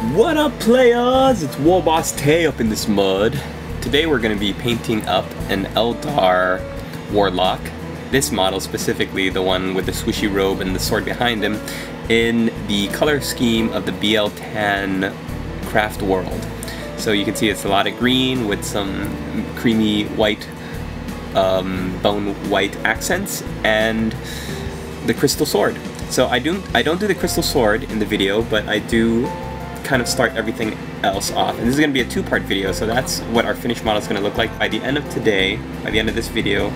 What up, players? It's Warboss Tay up in this mud. Today we're going to be painting up an Eldar Warlock, this model specifically, the one with the swishy robe and the sword behind him, in the color scheme of the Biel-Tan Craft World. So you can see it's a lot of green with some creamy white, bone white accents, and the crystal sword. So I don't do the crystal sword in the video, but I do kind of start everything else off. And this is going to be a two-part video, so that's what our finished model is going to look like. By the end of today, by the end of this video,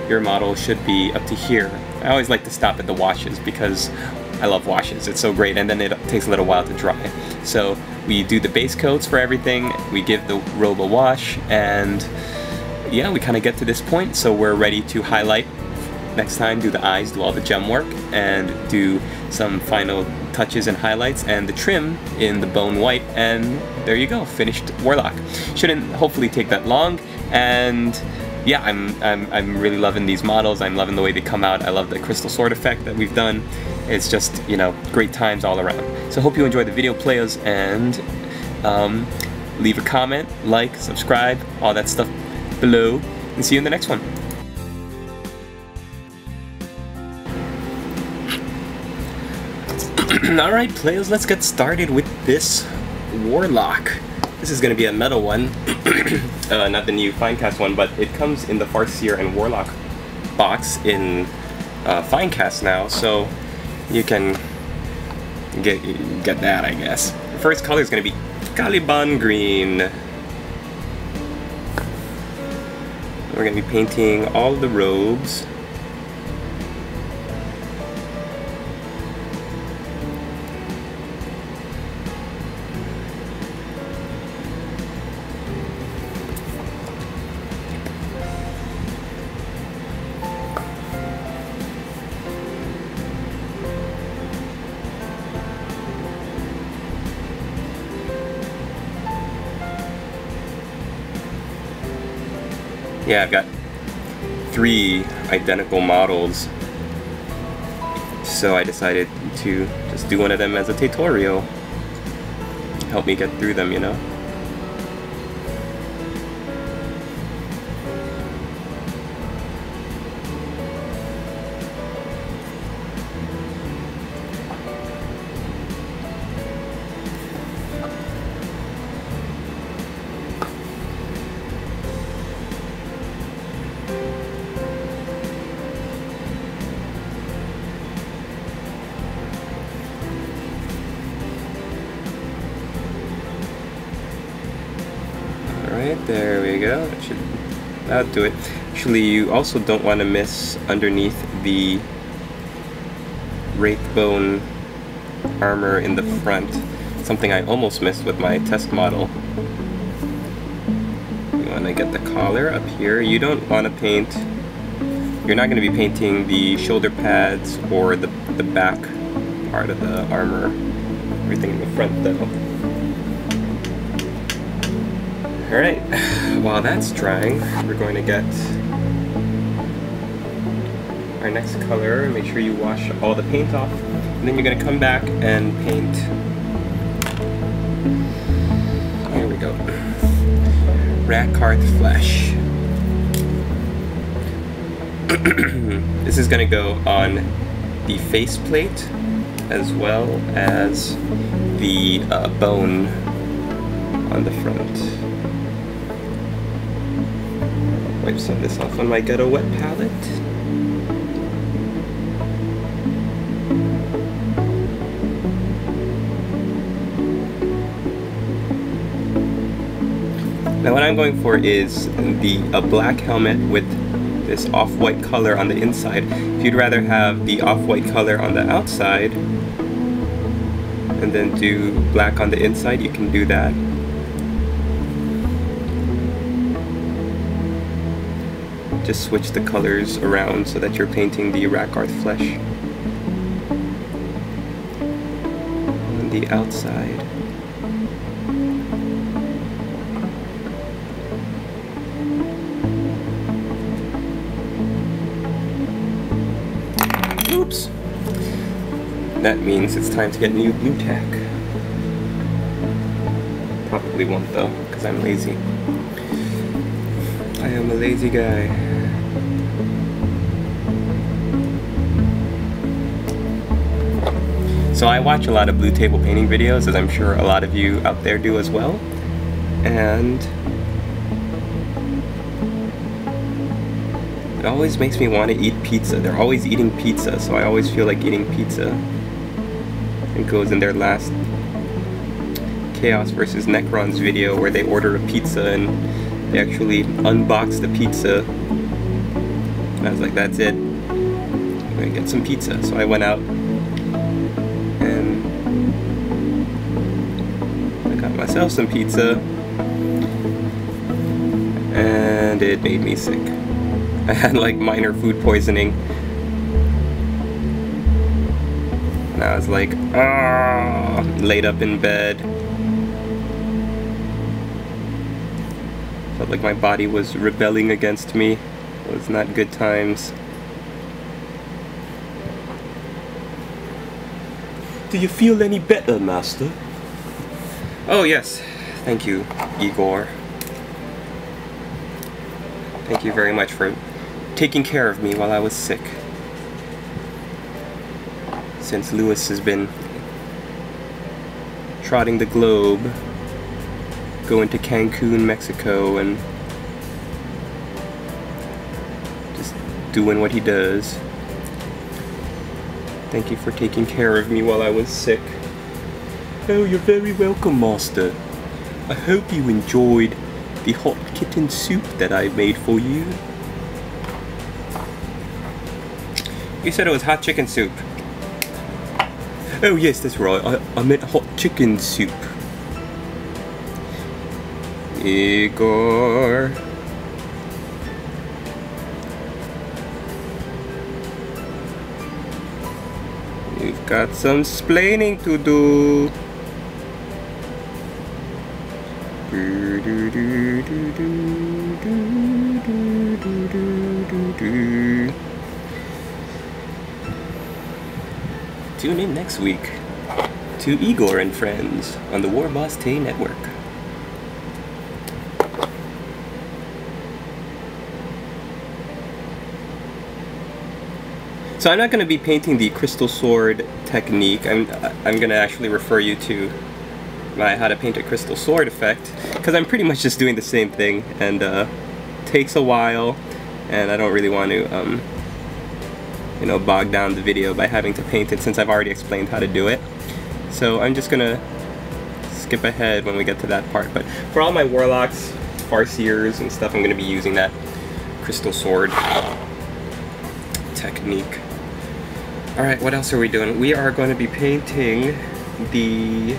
your model should be up to here. I always like to stop at the washes because I love washes. It's so great, and then it takes a little while to dry. So we do the base coats for everything, we give the robe a wash, and yeah, we kind of get to this point, so we're ready to highlight next time, do the eyes, do all the gem work, and do some final touches and highlights, and the trim in the bone white, and there you go, finished Warlock. Shouldn't hopefully take that long, and yeah, I'm really loving these models. I'm loving the way they come out. I love the crystal sword effect that we've done. It's just, you know, great times all around. So hope you enjoy the video, players, and leave a comment, like, subscribe, all that stuff below, and see you in the next one. Alright, players, let's get started with this Warlock. This is going to be a metal one, not the new Finecast one, but it comes in the Farseer and Warlock box in Finecast now, so you can get that, I guess. The first color is going to be Caliban Green. We're going to be painting all the robes. Yeah, I've got 3 identical models, so I decided to just do one of them as a tutorial. Help me get through them, you know? Alright, there we go. That'll do it. Actually, you also don't want to miss underneath the Wraith Bone armor in the front. Something I almost missed with my test model. You want to get the collar up here. You don't want to paint... You're not going to be painting the shoulder pads or the back part of the armor. Everything in the front, though. Alright, while that's drying, we're going to get our next color. Make sure you wash all the paint off, and then you're going to come back and paint. Here we go. Rakarth Flesh. This is going to go on the faceplate as well as the bone on the front. Wipe some of this off on my ghetto wet palette. Now what I'm going for is a black helmet with this off-white color on the inside. If you'd rather have the off-white color on the outside and then do black on the inside, you can do that. Just switch the colors around so that you're painting the Rakarth Flesh on the outside. Oops! That means it's time to get new blue tack. Probably won't though, because I'm lazy. I am a lazy guy. So I watch a lot of blue table painting videos, as I'm sure a lot of you out there do as well. And it always makes me want to eat pizza. They're always eating pizza, so I always feel like eating pizza. It goes in their last Chaos vs. Necrons video where they order a pizza and they actually unbox the pizza. And I was like, that's it. I'm gonna get some pizza. So I went out and I got myself some pizza and it made me sick. I had like minor food poisoning. And I was like, ah, laid up in bed. Felt like my body was rebelling against me. It was not good times. Do you feel any better, Master? Oh yes, thank you, Igor. Thank you very much for taking care of me while I was sick. Since Lewis has been trotting the globe, going to Cancun, Mexico, and just doing what he does. Thank you for taking care of me while I was sick. Oh, you're very welcome, Master. I hope you enjoyed the hot kitten soup that I made for you. You said it was hot chicken soup. Oh yes, that's right. I meant hot chicken soup. Igor. You've got some splaining to do. Tune in next week to Igor and Friends on the Warboss Tay Network. So I'm not going to be painting the crystal sword technique. I'm going to actually refer you to my how to paint a crystal sword effect, because I'm pretty much just doing the same thing, and takes a while, and I don't really want to you know, bog down the video by having to paint it since I've already explained how to do it. So I'm just gonna skip ahead when we get to that part. But for all my warlocks, farseers, and stuff, I'm gonna be using that crystal sword technique. Alright, what else are we doing? We are going to be painting the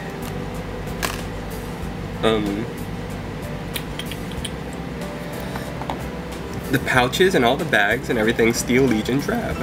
pouches and all the bags and everything Steel Legion drab.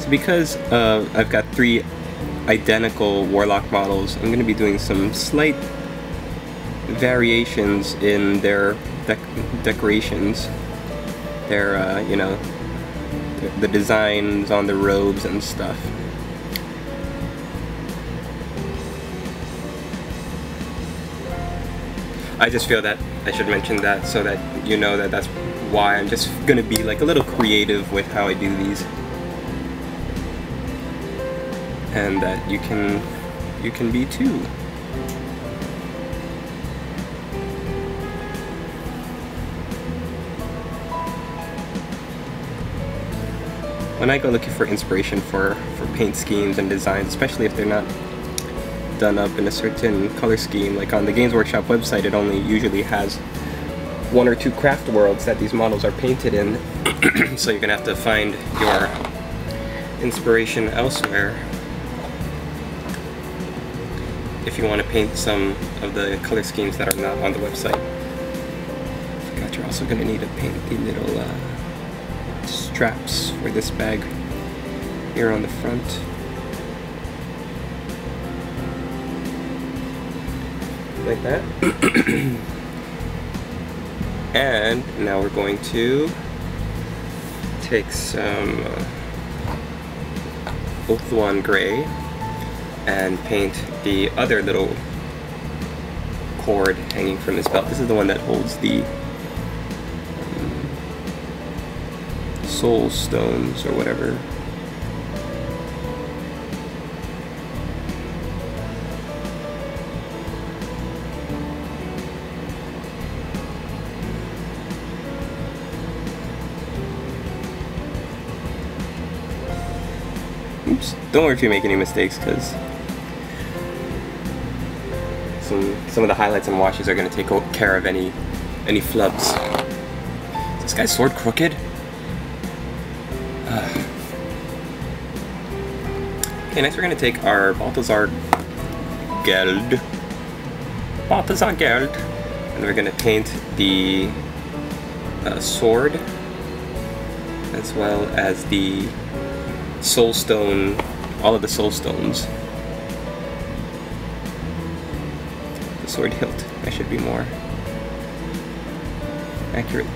Because I've got 3 identical warlock models, I'm going to be doing some slight variations in their decorations, their you know, the designs on the robes and stuff. I just feel that I should mention that so that you know that that's why I'm just going to be like a little creative with how I do these. And that you can be too. When I go looking for inspiration for paint schemes and designs, especially if they're not done up in a certain color scheme, like on the Games Workshop website, it only usually has 1 or 2 craft worlds that these models are painted in. So you're gonna have to find your inspiration elsewhere if you want to paint some of the color schemes that are not on the website. Forgot you're also gonna need to paint the little straps for this bag here on the front. Like that. And now we're going to take some Oathwan gray and paint the other little cord hanging from his belt. This is the one that holds the soul stones or whatever. Oops, don't worry if you make any mistakes, because some of the highlights and washes are going to take care of any flubs. Is this guy's sword crooked? Okay, next we're going to take our Balthazar Geld, and we're going to paint the sword as well as the soul stone, all of the soul stones. The sword hilt, that should be more accurate.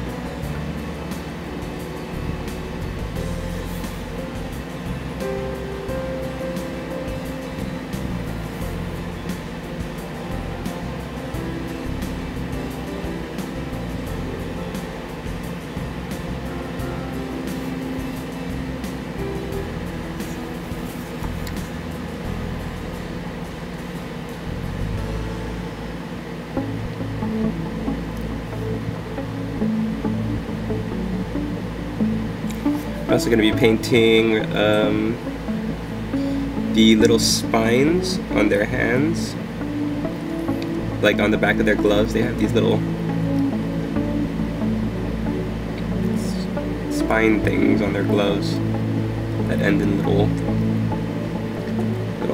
I'm also going to be painting the little spines on their hands, like on the back of their gloves. They have these little spine things on their gloves that end in little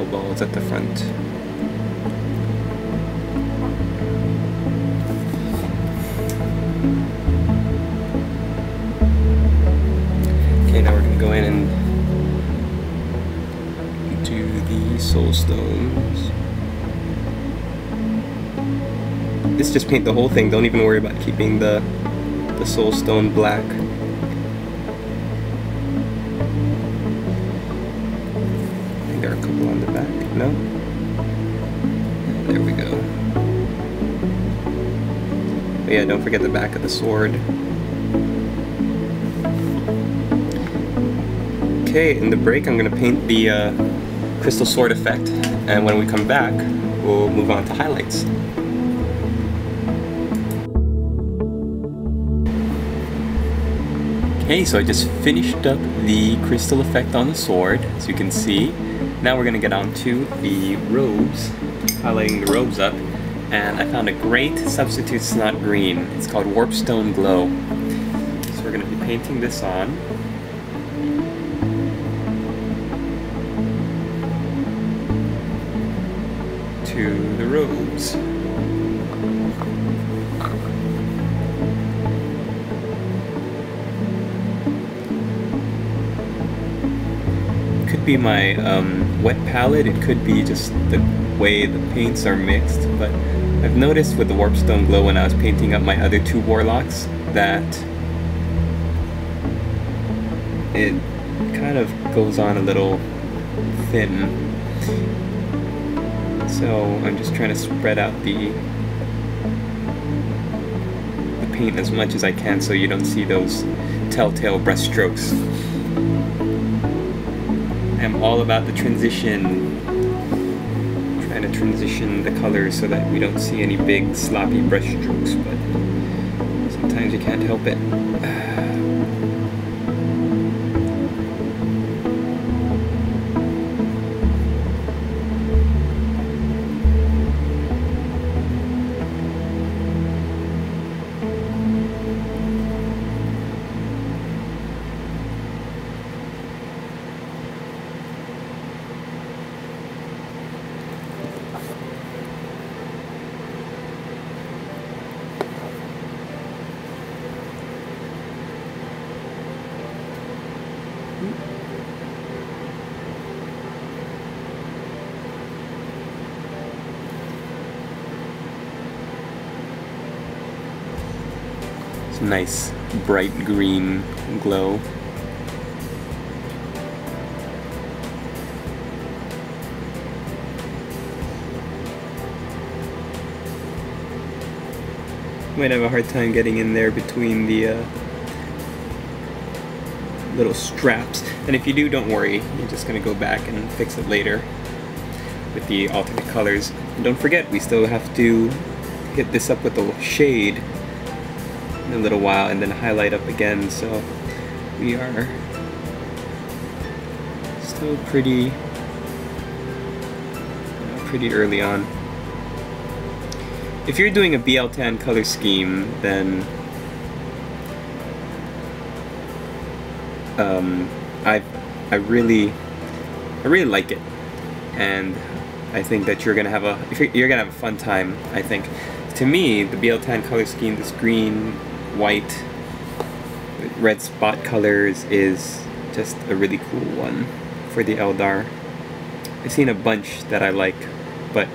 balls at the front. Now we're going to go in and do the soul stones. This just paint the whole thing, don't even worry about keeping the soul stone black. I think there are a couple on the back. No? There we go. But yeah, don't forget the back of the sword. Okay, in the break I'm going to paint the crystal sword effect, and when we come back we'll move on to highlights. Okay, so I just finished up the crystal effect on the sword, as you can see. Now we're going to get on to the robes, highlighting the robes up, and I found a great substitute snot green. It's called Warpstone Glow. So we're going to be painting this on. To the robes. Could be my wet palette, it could be just the way the paints are mixed, but I've noticed with the Warpstone Glow when I was painting up my other 2 warlocks that it kind of goes on a little thin. So I'm just trying to spread out the paint as much as I can so you don't see those telltale brush strokes. I'm all about the transition, trying to transition the colors so that we don't see any big sloppy brush strokes, but sometimes you can't help it. Some nice bright green glow. Might have a hard time getting in there between the little straps. And if you do, don't worry. You're just gonna go back and fix it later with the alternate colors. And don't forget, we still have to hit this up with a shade in a little while and then highlight up again. So we are still pretty early on. If you're doing a Biel-Tan color scheme, then I really like it, and I think that you're gonna have a fun time. I think, to me, the Biel-Tan color scheme, this green, white, red spot colors, is just a really cool one for the Eldar. I've seen a bunch that I like, but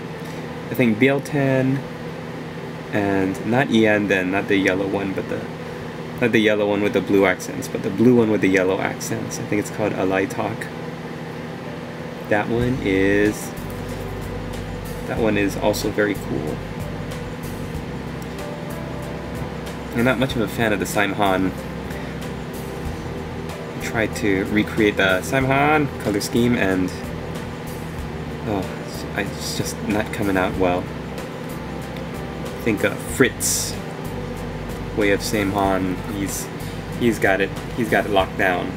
I think Biel-Tan, and not Ianden, not the yellow one, but not the yellow one with the blue accents, but the blue one with the yellow accents. I think it's called Ahhh. That one is also very cool. I'm not much of a fan of the Simhan. I tried to recreate the Simhan color scheme, and it's just not coming out well. I think Fritz way of Simhan, he's got it locked down.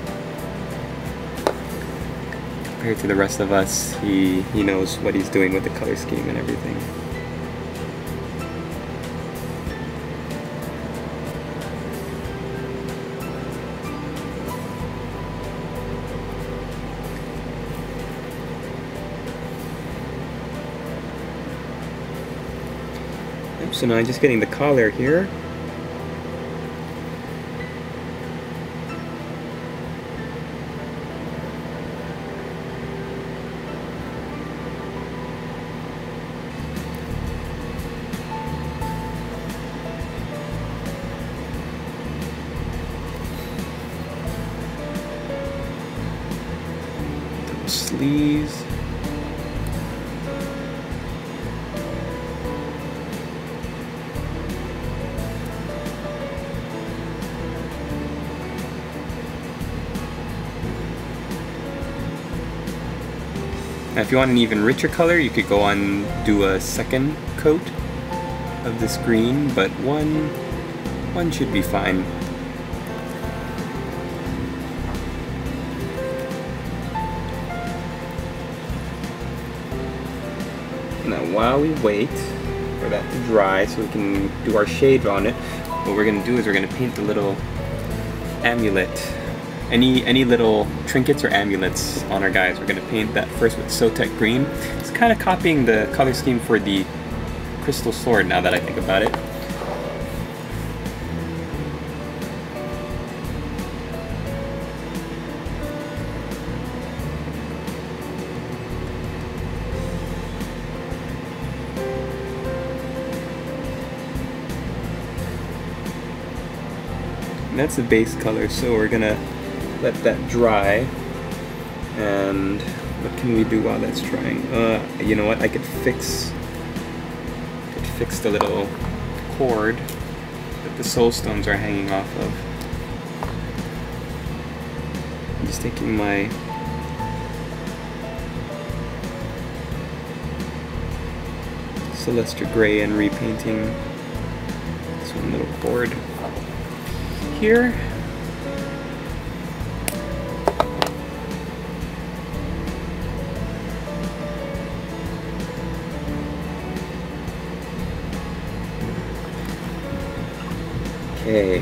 Compared to the rest of us, he knows what he's doing with the color scheme and everything. Yep, so now I'm just getting the collar here. Sleeves. Now if you want an even richer color, you could go on do a second coat of this green, but one should be fine. Now while we wait for that to dry so we can do our shade on it, what we're going to do is we're going to paint the little amulet. Any little trinkets or amulets on our guys, we're going to paint that first with Sotek green. It's kind of copying the color scheme for the crystal sword now that I think about it. That's the base color, so we're gonna let that dry. And what can we do while that's drying? You know what? I could fix the little cord that the soul stones are hanging off of. I'm just taking my Celestia Gray and repainting this one little cord here. Okay.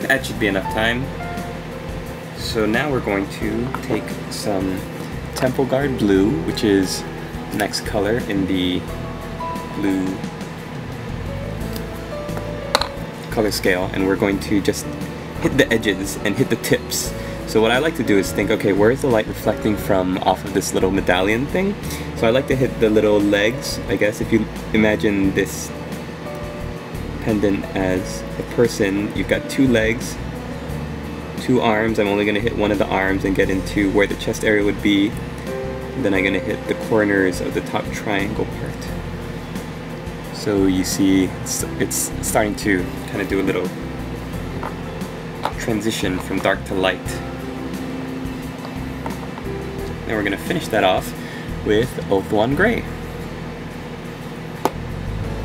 That should be enough time. So now we're going to take some Temple Guard Blue, which is the next color in the blue color scale, and we're going to just hit the edges and hit the tips. So what I like to do is think, okay, where is the light reflecting from off of this little medallion thing? So I like to hit the little legs, I guess. If you imagine this pendant as a person, you've got 2 legs, 2 arms. I'm only going to hit one of the arms and get into where the chest area would be. And then I'm going to hit the corners of the top triangle part. So you see it's starting to kind of do a little transition from dark to light. Then we're going to finish that off with Oath 1 Gray.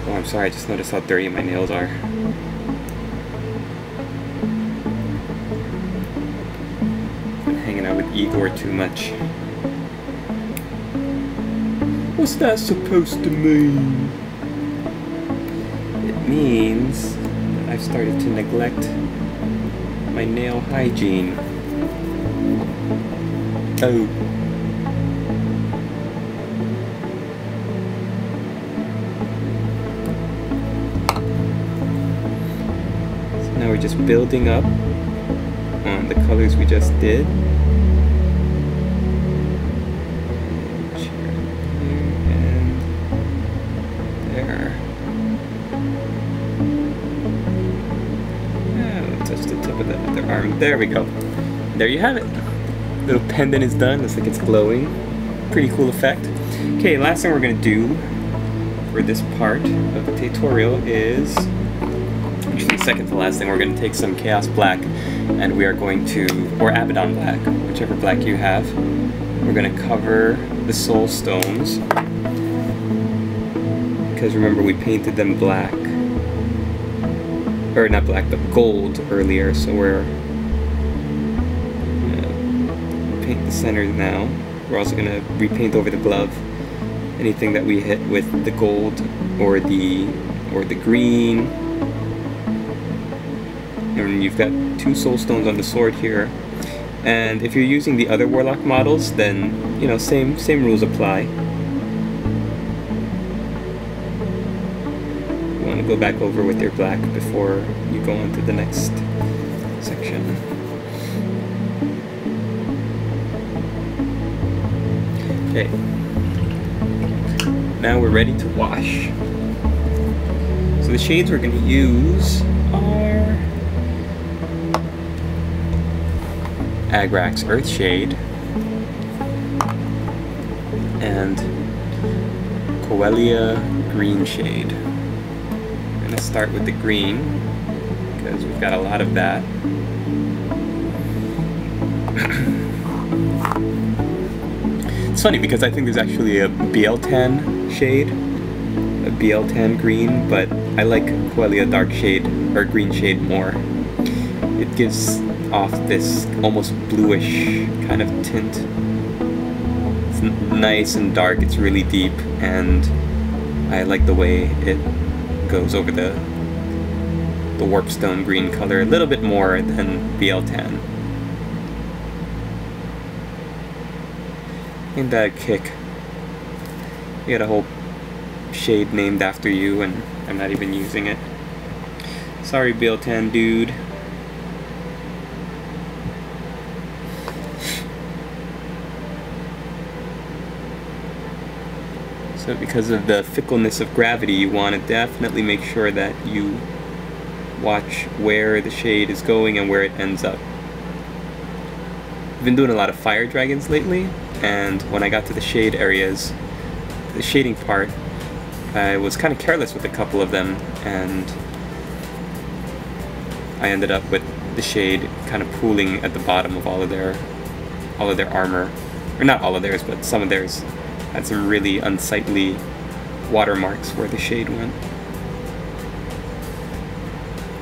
Oh, I'm sorry, I just noticed how dirty my nails are. I'm hanging out with Igor too much. What's that supposed to mean? It means that I've started to neglect my nail hygiene. Oh. Now we're just building up on the colors we just did. And there. I'll touch the tip of the other arm. There we go. There you have it. Little pendant is done. Looks like it's glowing. Pretty cool effect. Okay, last thing we're going to do for this part of the tutorial is, actually second to last thing, we're going to take some Chaos Black and we are going to, or Abaddon Black, whichever black you have, we're going to cover the soul stones, because remember we painted them black, or not black but gold earlier, so we're going to paint the center now. We're also going to repaint over the glove anything that we hit with the gold or the green. And you've got 2 soul stones on the sword here. And if you're using the other Warlock models, then, you know, same rules apply. You want to go back over with your black before you go on to the next section. Okay. Now we're ready to wash. So the shades we're going to use are Agrax Earth Shade and Coelia Green Shade. I'm going to start with the green because we've got a lot of that. It's funny because I think there's actually a Biel-Tan shade, a Biel-Tan green, but I like Coelia Dark Shade or Green Shade more. It gives off this almost bluish kind of tint. It's nice and dark, it's really deep, and I like the way it goes over the Warpstone green color a little bit more than Biel-Tan. Ain't that a kick? You got a whole shade named after you and I'm not even using it. Sorry, Biel-Tan dude. So because of the fickleness of gravity, you want to definitely make sure that you watch where the shade is going and where it ends up. I've been doing a lot of fire dragons lately, and when I got to the shade areas, the shading part, I was kind of careless with a couple of them, and I ended up with the shade kind of pooling at the bottom of all of their armor. Or not all of theirs, but some of theirs had some really unsightly watermarks where the shade went.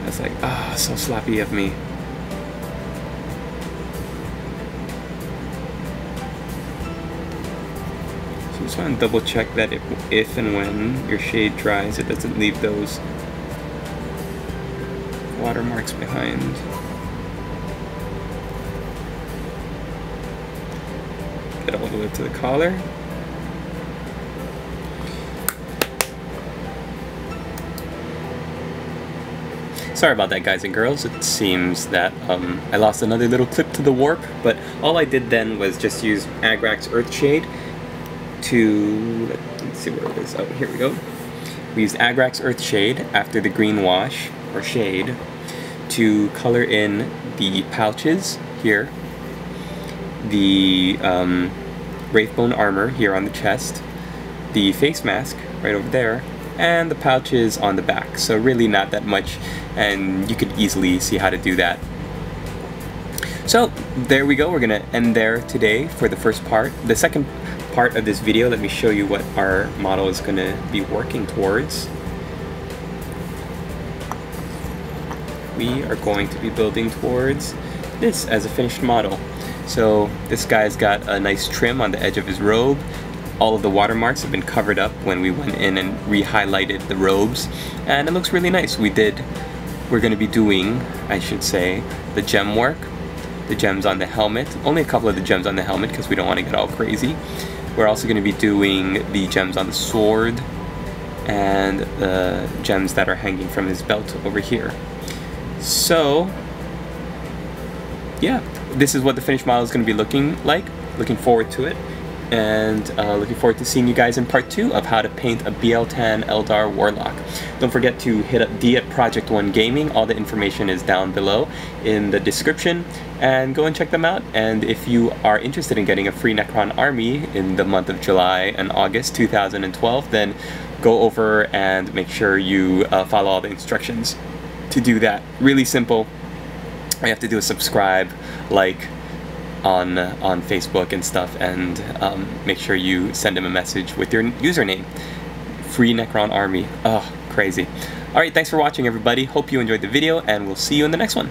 I was like, ah, so sloppy of me. So just want to double check that if and when your shade dries, it doesn't leave those watermarks behind. Get all the way to the collar. Sorry about that, guys and girls. It seems that I lost another little clip to the warp, but all I did then was just use Agrax Earthshade to... let's see where it is. Oh, here we go. We used Agrax Earthshade after the green wash, or shade, to color in the pouches here, the Wraithbone armor here on the chest, the face mask right over there, and the pouches on the back. So really not that much, and you could easily see how to do that. So there we go. We're gonna end there today for the first part. The second part of this video, let me show you what our model is gonna be working towards. We are going to be building towards this as a finished model. So this guy's got a nice trim on the edge of his robe. All of the watermarks have been covered up when we went in and re-highlighted the robes, and it looks really nice. We're going to be doing, I should say, the gem work, the gems on the helmet, only a couple of the gems on the helmet because we don't want to get all crazy. We're also going to be doing the gems on the sword and the gems that are hanging from his belt over here. So yeah, this is what the finished model is going to be looking like. Looking forward to it. And looking forward to seeing you guys in part 2 of how to paint a Biel-Tan Eldar Warlock. Don't forget to hit up D at Project One Gaming. All the information is down below in the description, and go and check them out. And if you are interested in getting a free Necron Army in the month of July and August 2012, then go over and make sure you follow all the instructions to do that. Really simple. All you have to do is subscribe, like, on Facebook and stuff, and make sure you send him a message with your username. Free Necron Army. Oh, crazy. Alright, thanks for watching, everybody. Hope you enjoyed the video, and we'll see you in the next one.